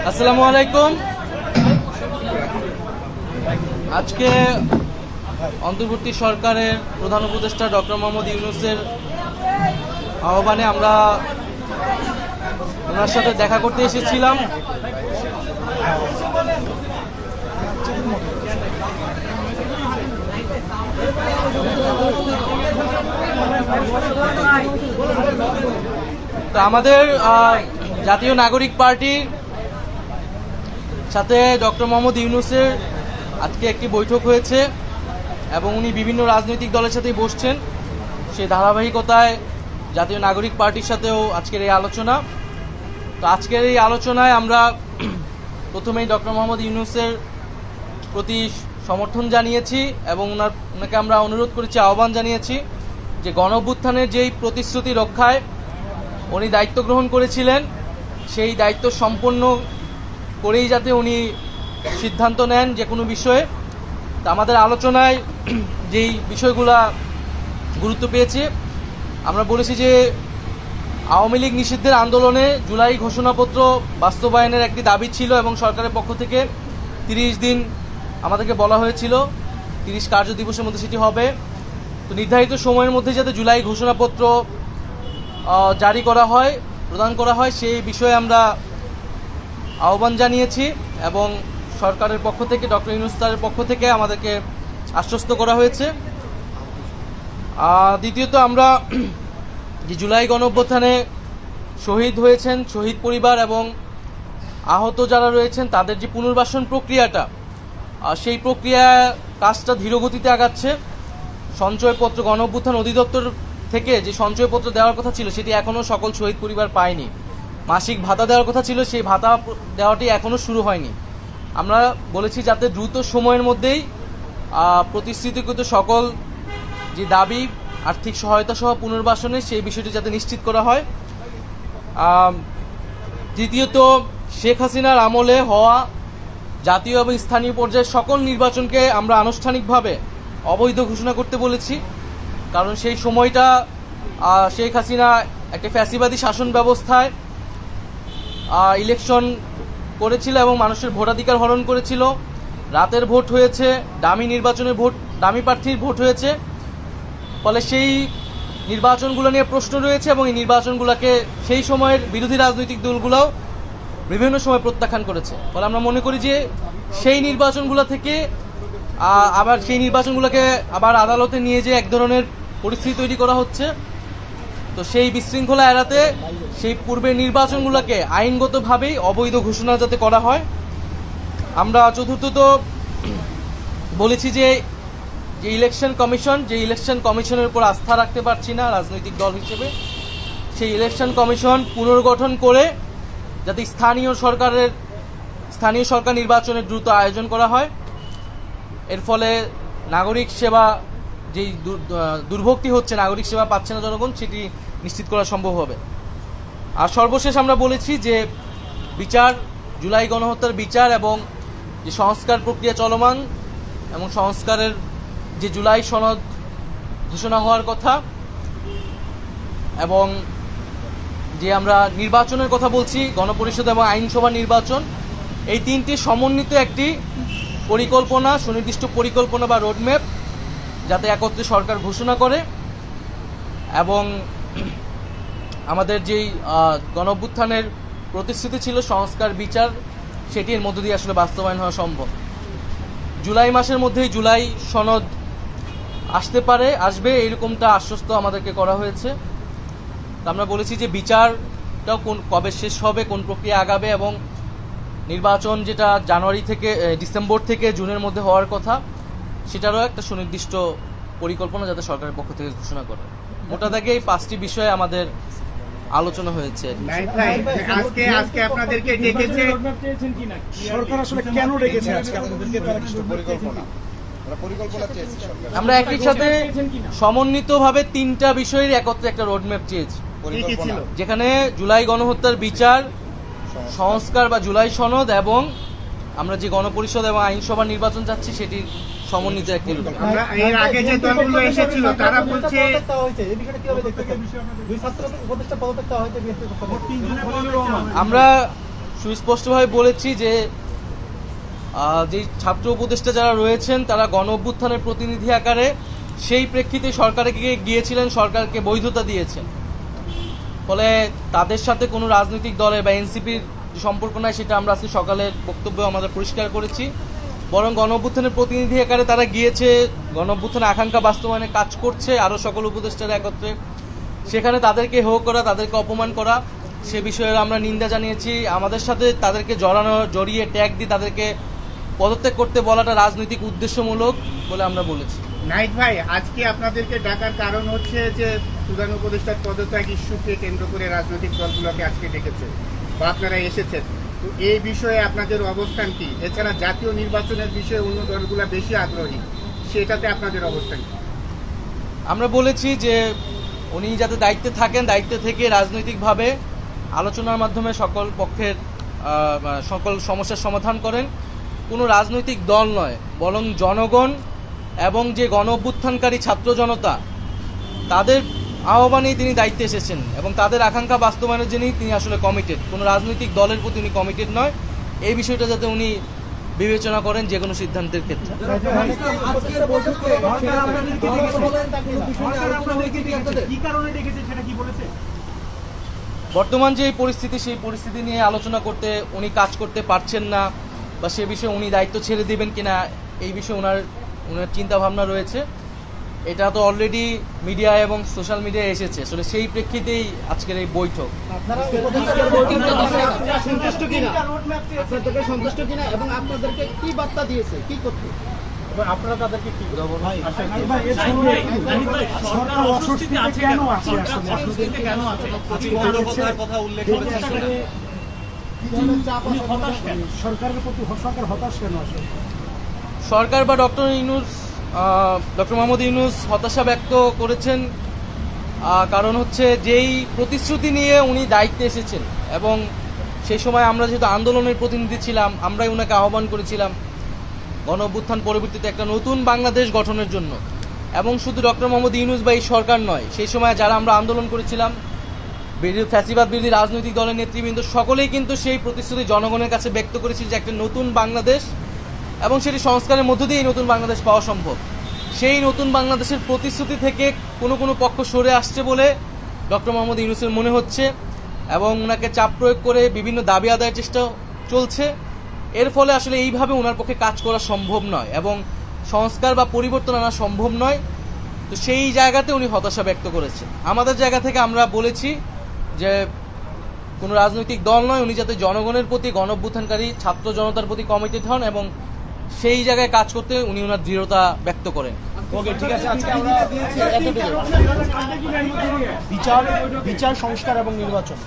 আসসালামু আলাইকুম। আজকে অন্তর্বর্তী সরকারের প্রধান উপদেষ্টা ডক্টর মোহাম্মদ ইউনূসের আহ্বানে আমরা ওনার সাথে দেখা করতে এসেছিলাম। তো আমাদের জাতীয় নাগরিক পার্টির সাথে ডক্টর মোহাম্মদ ইউনূসের আজকে একটি বৈঠক হয়েছে এবং উনি বিভিন্ন রাজনৈতিক দলের সাথেই বসছেন। সেই ধারাবাহিকতায় জাতীয় নাগরিক পার্টির সাথেও আজকের এই আলোচনা। তো আজকের এই আলোচনায় আমরা প্রথমেই ডক্টর মোহাম্মদ ইউনূসের প্রতি সমর্থন জানিয়েছি এবং ওনাকে আমরা অনুরোধ করেছি, আহ্বান জানিয়েছি যে গণঅভ্যুত্থানের যেই প্রতিশ্রুতি রক্ষায় উনি দায়িত্ব গ্রহণ করেছিলেন সেই দায়িত্ব সম্পন্ন করেই যাতে উনি সিদ্ধান্ত নেন যে কোনো বিষয়ে। তা আমাদের আলোচনায় যেই বিষয়গুলা গুরুত্ব পেয়েছে, আমরা বলেছি যে আওয়ামী লীগ নিষিদ্ধের আন্দোলনে জুলাই ঘোষণাপত্র বাস্তবায়নের একটি দাবি ছিল এবং সরকারের পক্ষ থেকে 30 দিন আমাদেরকে বলা হয়েছিল, 30 কার্য দিবসের মধ্যে সেটি হবে। তো নির্ধারিত সময়ের মধ্যে যাতে জুলাই ঘোষণাপত্র জারি করা হয়, প্রদান করা হয়, সেই বিষয়ে আমরা আহ্বান জানিয়েছি এবং সরকারের পক্ষ থেকে ডক্টর ইউনূস স্যারের পক্ষ থেকে আমাদেরকে আশ্বস্ত করা হয়েছে। দ্বিতীয়ত আমরা যে জুলাই গণঅভ্যুত্থানে শহীদ হয়েছেন, শহীদ পরিবার এবং আহত যারা রয়েছেন তাদের যে পুনর্বাসন প্রক্রিয়াটা, সেই প্রক্রিয়া কাজটা ধীরগতিতে আগাচ্ছে। সঞ্চয়পত্র গণঅভ্যুত্থান অধিদপ্তর থেকে যে সঞ্চয়পত্র দেওয়ার কথা ছিল সেটি এখনও সকল শহীদ পরিবার পায়নি। মাসিক ভাতা দেওয়ার কথা ছিল, সেই ভাতা দেওয়াটি এখনও শুরু হয়নি। আমরা বলেছি যাতে দ্রুত সময়ের মধ্যেই প্রতিশ্রুতিকৃত সকল যে দাবি আর্থিক সহায়তা সহ পুনর্বাসনে সেই বিষয়টি যাতে নিশ্চিত করা হয়। দ্বিতীয়ত শেখ হাসিনার আমলে হওয়া জাতীয় এবং স্থানীয় পর্যায়ের সকল নির্বাচনকে আমরা আনুষ্ঠানিকভাবে অবৈধ ঘোষণা করতে বলেছি, কারণ সেই সময়টা শেখ হাসিনা একটা ফ্যাসিবাদী শাসন ব্যবস্থায় ইলেকশন করেছিল এবং মানুষের ভোটাধিকার হরণ করেছিল। রাতের ভোট হয়েছে, ডামি নির্বাচনের ভোট, ডামি প্রার্থীর ভোট হয়েছে, ফলে সেই নির্বাচনগুলো নিয়ে প্রশ্ন রয়েছে এবং এই নির্বাচনগুলোকে সেই সময়ের বিরোধী রাজনৈতিক দলগুলোও বিভিন্ন সময় প্রত্যাখ্যান করেছে। ফলে আমরা মনে করি যে সেই নির্বাচনগুলো থেকে আবার সেই নির্বাচনগুলোকে আবার আদালতে নিয়ে যে এক ধরনের পরিস্থিতি তৈরি করা হচ্ছে। তো সেই বিশৃঙ্খলা এড়াতে সেই পূর্বের নির্বাচনগুলোকে আইনগতভাবেই অবৈধ ঘোষণা যাতে করা হয়। আমরা চতুর্থত বলেছি যে ইলেকশন কমিশন, যে ইলেকশন কমিশনের উপর আস্থা রাখতে পারছি না রাজনৈতিক দল হিসেবে, সেই ইলেকশন কমিশন পুনর্গঠন করে যাতে স্থানীয় সরকার নির্বাচনের দ্রুত আয়োজন করা হয়। এর ফলে নাগরিক সেবা যেই দুর্ভোগটি হচ্ছে, নাগরিক সেবা পাচ্ছে না জনগণ, সেটি নিশ্চিত করা সম্ভব হবে। আর সর্বশেষ আমরা বলেছি যে বিচার, জুলাই গণহত্যার বিচার এবং যে সংস্কার প্রক্রিয়া চলমান এবং সংস্কারের যে জুলাই সনদ ঘোষণা হওয়ার কথা এবং যে আমরা নির্বাচনের কথা বলছি, গণপরিষদ এবং আইনসভা নির্বাচন, এই তিনটি সমন্বিত একটি পরিকল্পনা, সুনির্দিষ্ট পরিকল্পনা বা রোডম্যাপ যাতে একত্রে সরকার ঘোষণা করে এবং আমাদের যেই গণঅভ্যুত্থানের প্রতিশ্রুতি ছিল সংস্কার বিচার, সেটির মধ্য দিয়ে আসলে বাস্তবায়ন হওয়া সম্ভব। জুলাই মাসের মধ্যেই জুলাই সনদ আসবে এরকমটা আশ্বস্ত আমাদেরকে করা হয়েছে। আমরা বলেছি যে বিচারটাও কবে শেষ হবে, কোন প্রক্রিয়া আগাবে এবং নির্বাচন যেটা জানুয়ারি থেকে ডিসেম্বর থেকে জুনের মধ্যে হওয়ার কথা, সেটারও একটা সুনির্দিষ্ট পরিকল্পনা যাতে সরকারের পক্ষ থেকে ঘোষণা করে। মোটা দাগে এই 5টি বিষয়ে আমাদের আলোচনা হয়েছে। আজকে আপনাদেরকে ডেকেছে সরকার, আসলে কেন ডেকেছে আজকে আপনাদেরকে? আমরা একই সাথে সমন্বিতভাবে 3টা বিষয়ের একত্রে একটা রোডম্যাপ চেয়েছি, যেখানে জুলাই গণহত্যার বিচার, সংস্কার বা জুলাই সনদ এবং আমরা যে গণপরিষদ এবং আইনসভা নির্বাচন চাচ্ছি সেটির সমন্বিত একটি রূপ। আমরা এর আগে যে দলগুলো এসেছিল তারা বলছে আমরা সুস্পষ্টভাবে বলেছি যে যে ছাত্র উপদেষ্টা যারা রয়েছেন তারা গণ অভ্যুত্থানের প্রতিনিধি আকারে সেই প্রেক্ষিতে সরকারকে গিয়েছিলেন, সরকারকে বৈধতা দিয়েছেন। ফলে তাদের সাথে কোনো রাজনৈতিক দলের বা এনসিপির সম্পর্ক নাই, সেটা আমরা আজকে সকালের বক্তব্যে আমাদের পরিষ্কার করেছি। বরং গণ অভ্যুত্থানের প্রতিনিধি আকারে তারা গিয়েছে, গণ অভ্যুত্থানের আকাঙ্ক্ষা বাস্তবায়নে কাজ করছে আরও সকল উপদেষ্টারা একত্রে। সেখানে তাদেরকে হেয় করা, তাদেরকে অপমান করা, সে বিষয়ে আমরা নিন্দা জানিয়েছি। আমাদের সাথে তাদেরকে জড়িয়ে ট্যাগ দিয়ে তাদেরকে পদত্যাগ করতে বলাটা রাজনৈতিক উদ্দেশ্যমূলক বলে আমরা বলেছি। নাইট ভাই, আজকে আপনাদেরকে ডাকার কারণ হচ্ছে যে প্রধান উপদেষ্টার পদত্যাগ ইস্যুকে কেন্দ্র করে রাজনৈতিক দলগুলোকে আজকে ডেকেছে বা আপনারা এসেছেন। তো এই বিষয়ে আপনাদের অবস্থান কি? এছাড়া জাতীয় নির্বাচনের বিষয়ে অন্য দলগুলো বেশি আগ্রহী, সেটাতে আপনাদের অবস্থান কি? আমরা বলেছি যে উনি যাতে দায়িত্বে থাকেন, দায়িত্বে থেকে রাজনৈতিকভাবে আলোচনার মাধ্যমে সকল পক্ষের সকল সমস্যার সমাধান করেন। কোনো রাজনৈতিক দল নয়, বরং জনগণ এবং যে গণ অভ্যুত্থানকারী ছাত্র জনতা তাদের আহ্বানেই তিনি দায়িত্বে এসেছেন এবং তাদের আকাঙ্ক্ষা বাস্তবায়নের জন্যই তিনি আসলে কমিটেড। কোনো রাজনৈতিক দলের প্রতি উনি কমিটেড নয়। এই বিষয়টা যাতে উনি বিবেচনা করেন যে কোনো সিদ্ধান্তের ক্ষেত্রে। বর্তমান যে পরিস্থিতি, সেই পরিস্থিতি নিয়ে আলোচনা করতে উনি কাজ করতে পারছেন না, বা সে বিষয়ে উনি দায়িত্ব ছেড়ে দিবেন কিনা এই বিষয়ে ওনার চিন্তা ভাবনা রয়েছে। এটা তো অলরেডি মিডিয়া এবং সোশ্যাল মিডিয়ায় এসেছে, আসলে সেই প্রেক্ষিতেই আজকের এই বৈঠক। আপনারা তাদেরকে কি সরকার অস্বস্তিতে কেন আছে? সরকারের প্রতি সরকার হতাশ কেন আসলে? সরকার বা ডক্টর মোহাম্মদ ইউনূস হতাশা ব্যক্ত করেছেন, কারণ হচ্ছে যেই প্রতিশ্রুতি নিয়ে উনি দায়িত্বে এসেছেন এবং সেই সময় আমরা যেহেতু আন্দোলনের প্রতিনিধি ছিলাম, আমরাই ওনাকে আহ্বান করেছিলাম গণ অভ্যুত্থান পরবর্তীতে একটা নতুন বাংলাদেশ গঠনের জন্য। এবং শুধু ডক্টর মোহাম্মদ ইউনূস বা এই সরকার নয়, সেই সময় যারা আমরা আন্দোলন করেছিলাম, ফ্যাসিবাদ বিরোধী রাজনৈতিক দলের নেতৃবৃন্দ সকলেই কিন্তু সেই প্রতিশ্রুতি জনগণের কাছে ব্যক্ত করেছিল যে একটা নতুন বাংলাদেশ এবং সেটি সংস্কারের মধ্য দিয়ে এই নতুন বাংলাদেশ পাওয়া সম্ভব। সেই নতুন বাংলাদেশের প্রতিশ্রুতি থেকে কোনো পক্ষ সরে আসছে বলে ডক্টর মোহাম্মদ ইউনূসের মনে হচ্ছে এবং ওনাকে চাপ প্রয়োগ করে বিভিন্ন দাবি আদায়ের চেষ্টা চলছে। এর ফলে আসলে এইভাবে ওনার পক্ষে কাজ করা সম্ভব নয় এবং সংস্কার বা পরিবর্তন আনা সম্ভব নয়। তো সেই জায়গাতে উনি হতাশা ব্যক্ত করেছেন। আমাদের জায়গা থেকে আমরা বলেছি যে কোনো রাজনৈতিক দল নয়, উনি যাতে জনগণের প্রতি, গণ অভ্যুত্থানকারী ছাত্র জনতার প্রতি কমিটেড হন এবং সেই জায়গায় কাজ করতে উনি ওনার দৃঢ়তা ব্যক্ত করেন। ওকে, ঠিক আছে। আজকে আমরা বিচার সংস্কার এবং নির্বাচন